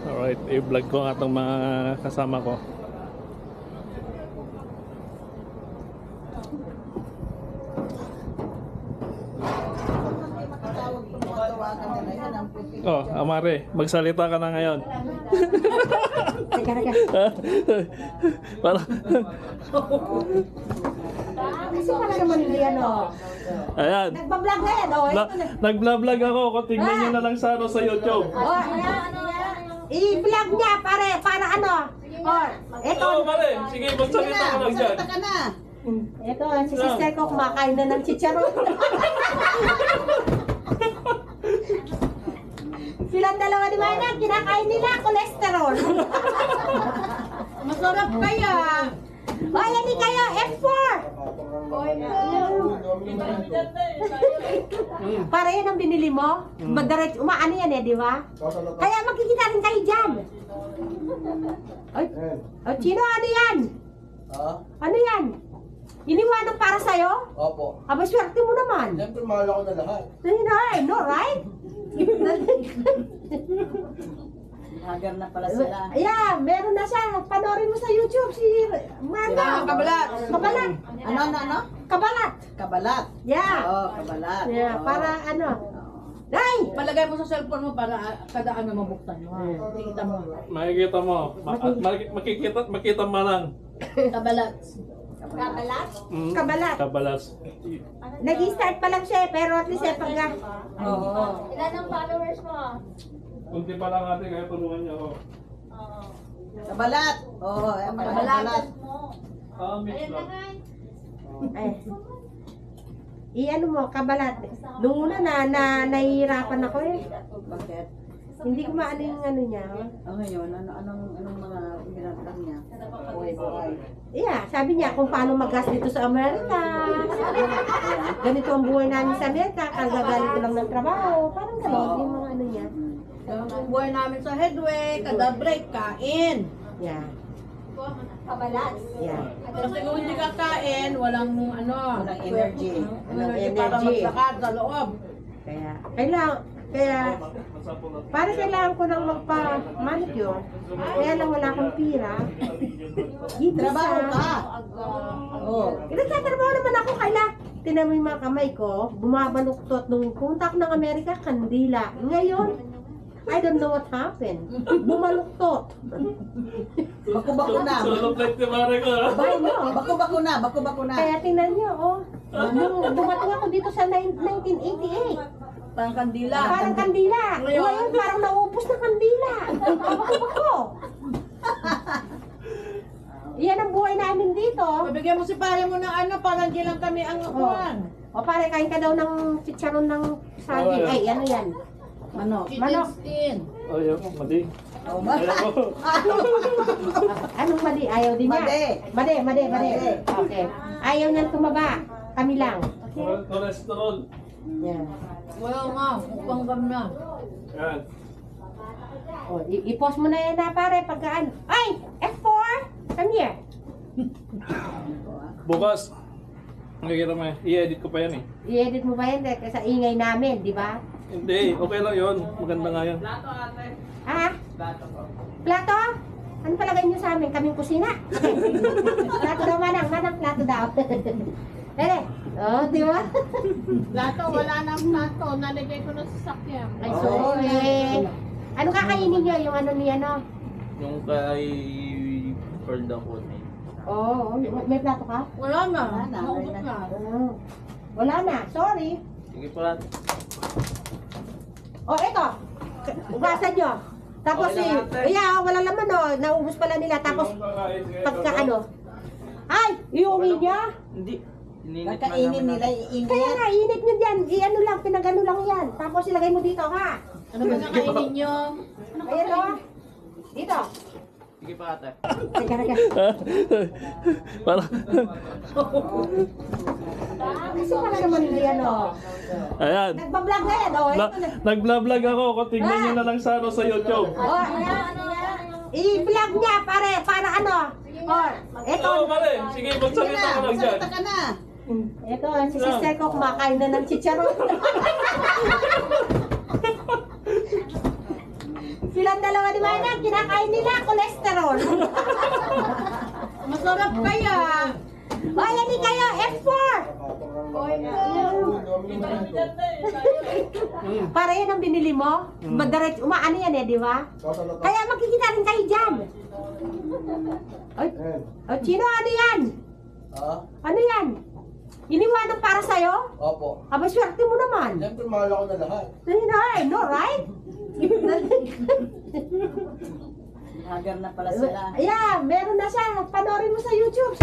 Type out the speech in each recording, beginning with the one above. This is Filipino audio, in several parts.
Alright, i-vlog ko nga itong mga kasama ko. Oh, Amare, magsalita ka na ngayon. Para kasi pala naman yan, oh. ayan. Nagbablog na yan, oh. Nag-vlog ako. Kung tignan nyo na lang sa YouTube. Oh, i-vlog niya, pare, para ano? Oh, eto. Oo, pare. Sige, magsalita ka lang dyan. Eto, si sister ko kumakain na ng chicharon. Silang dalawa ni Manang, kinakain nila cholesterol. Masarap kaya. Ay, hindi kayo, F4! Para yan ang binili mo? Madaret, umaano yan eh, di ba? Kaya magkikita rin kayo dyan. Ay, Chino, ano yan? Ano yan? Iniwanan para sa'yo? Opo. Aba, swerte mo naman. Siyempre, mahal ako na lahat. I know, right? Hagar na pala sila. Yeah, meron na siya. Panoorin mo sa YouTube si Marga. Kabalat. Kabalat. Ano? Kabalat. Kabalat. Yeah. Oo, kabalat. Yeah, Oo. para ano. Day! Palagay mo sa cellphone mo para kada ano mabuksan mo. Tingnan mo. Makikita mo. Makikita mo lang. Kabalat. Kabalat? Mm, Kabalat. Kabalas. Nag-start pa lang siya, pero at least pagka... Oo. Ilan ang followers mo? Kunti pa lang ate, kaya tulungan niyo ako. Kabalat. Oo, kabalat. Mix Ayun na lang. nga. Ay. I-ano mo, kabalat. Nung una nahihirapan ako eh. Bakit? Hindi ko maano yung ano niya. Ngayon, anong mga ginagawa niya? Buhay. Yeah, sabi niya kung paano mag-gas dito sa Amerika. Ganito ang buhay namin sa Amerika, kagagaling ko lang ng trabaho. Parang gano'n, yung mga ano niya. Ang buhay namin sa headway, kada break, kain. Yeah, Kabalat. yeah. Kasi kung hindi ka kain, walang ano, Walang energy. Walang para energy. maglakad sa loob. Kaya, para kailangan ko nang magpa-manicure. Kaya lang wala akong pira. Dito Trabaho ka. Oo. Nagtatrabaho naman ako kaila. Tinan mo yung mga kamay ko, bumabaluktot. Nung punta ako ng Amerika, kandila. Ngayon, I don't know what happened. Bumaluktot. Bako-bako na. Solo flight ni Mare ko. Bay mo. Bako-bako na. Kaya tingnan niyo, oh. Nung dumating ako dito sa 1988, Parang kandila. parang kandila. Ngayon, parang naubos na kandila. Bako-bako. Yan ang buhay namin dito. Pabigyan mo si pare mo ng ano, parang di lang kami ang upuan. O pare, kain ka daw ng chicharon ng saging. Ay, ano yan? Manok. Manok. Chicken. Oh, yun. Madi. Oh, Ayaw ko. Anong mali? Ayaw din niya? Madi. Madi. Madi. Okay. Ayaw niyang tumaba. Kami lang. Okay? Cholesterol. Yeah. Wala nga, upang kami na. Yan. O, i-post mo na yan na pare pagkaan. Ay! F4! Come here. Bukas. Nakikita mo i-edit ko pa yan eh. I-edit mo ba yan? Sa ingay namin, di ba? Hindi, okay lang yun. Maganda nga yan. Ha? Plato? Ano palagay niyo sa amin? Kaming kusina? Plato daw, manang. Plato daw. Dere. Oh, di ba? Plato, wala nang plato. Nalagay ko na sa sakyan. Ay, sorry. Ano kakainin niyo? Yung ano ni ano? Yung kay Pearl Dakota. Oo, may plato ka? Wala na, Wala na, maubos wala na. Wala na, sorry. Sige pa. Oh, eto. Ugasan nyo. Tapos wala laman oh. Naubos pala nila. Tapos, pagka ano. Ay, iuwi niya. Hindi. Ininit Kakainin namin nila, Kaya iinit. nga, init nyo dyan. I-ano lang, pinagano lang yan. Tapos ilagay mo dito, ha? Ano ba nakainin nyo? Ayan oh. Dito. Sige pa ate. Teka. Para. Kasi pala naman yan oh. Ayan. Nagbablog na yan oh. Nag-vlog ako. Kung tignan nyo na lang sa YouTube. Oh, i-vlog niya, pare, para ano? Oh, eto. Oo, pare. Sige, magsalita ka lang dyan. Magsalita ka na. Eto, si sister ko kumakain na ng chicharon. Silang dalawa ni Manang, kinakain nila cholesterol. Masarap kaya. O, yan kayo, F4. Para yan ang binili mo? Madaret, umaano yan eh, di ba? Kaya magkikita rin kayo dyan. O, Chino, ano yan? Ano yan? Iniwanan para sa'yo? Opo. Aba, swerte mo naman. Siyempre, mahal ako na lahat. No, right? Hagar na pala sila. Yeah, meron na siya. Panoorin mo sa YouTube.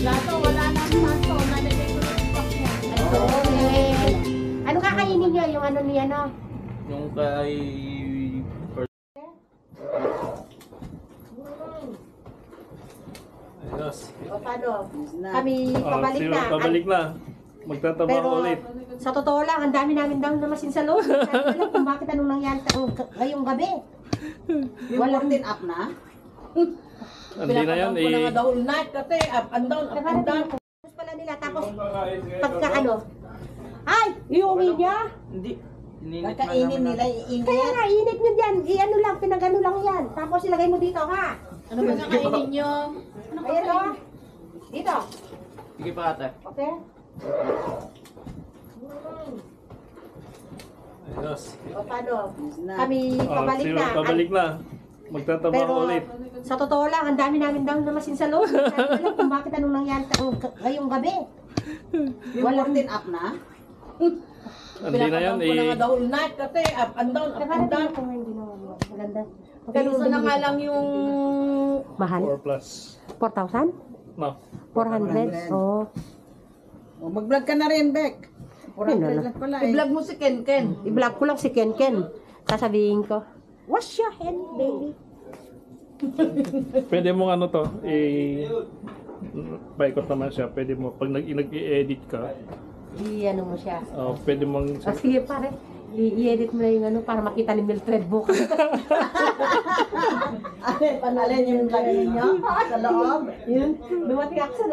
Lato, wala nang sato. Nalagay ko na sa stock niya. Ano kakainin nyo? Yung ano ni ano? Yung kay... Ayos. O paano? Na. Kami pabalik Sino na. pabalik na. Magtatrabaho Pero ulit. sa totoo lang, ang dami namin daw na masin sa loob. Hindi namin alam kung bakit anong nangyari ngayong gabi. Yung 14 up na? Hindi na yan Pinakadam ko na nga the whole night kasi up and down, up and down. Tapos pala nila, tapos pagka ano, ay, iuwi niya? Hindi. Ininit man Kakainin namin nila, Kaya iinit. nga, init nyo dyan. I-ano lang, pinagano lang yan. Tapos ilagay mo dito, ha? Ano ba kakainin nyo? Ayan o. Dito. Sige pa ate. Okay? Ayos. O paano? Na. Kami pabalik Sino na. pabalik na. Magtatrabaho Pero ulit. sa totoo lang, ang dami namin daw na masin sa loob. Hindi namin alam kung bakit anong nangyari ngayong gabi. Yung 14 up na? Hindi na yan Pinakadam ko na nga the whole night kasi up and down, up Saka and down. kung hindi naman maganda. Isa na nga lang yung... Mahal? 4 plus. 4,000? No. 400? Oo. O, mag-vlog ka na rin, Beck. 400 lang pala eh. I-vlog mo si Ken Ken. I-vlog ko lang si Ken Ken. Sasabihin ko, wash your hand, baby. Pwede mong ano to, paikot naman siya. Pwede mo, pag nag-i-edit ka, I-ano mo siya. pwede mong, Sige pare, i-edit mo na yung ano para makita ni Mildred bukas. Alin yung lagay ninyo sa loob? Yun, dumating ako sa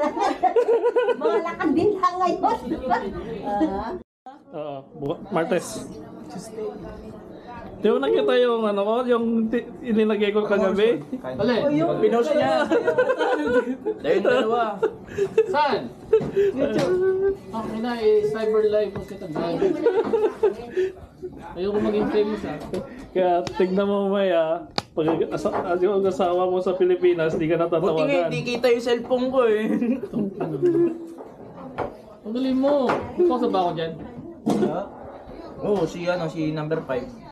mga lakad din lang ngayon. Martes. Di mo nakita yung ano ko, yung inilagay ko kagabi? Alin? Pinost niya. Dahil dalawa. Saan? Ang ina cyber life ko kita gabi. Ayoko maging famous Kaya tignan mo maya, pag yung asawa mo sa Pilipinas, di ka Buti nga natatawagan. hindi kita yung cellphone ko eh. Ang galing mo. Ikaw sa ba ako dyan? Oo, si number 5.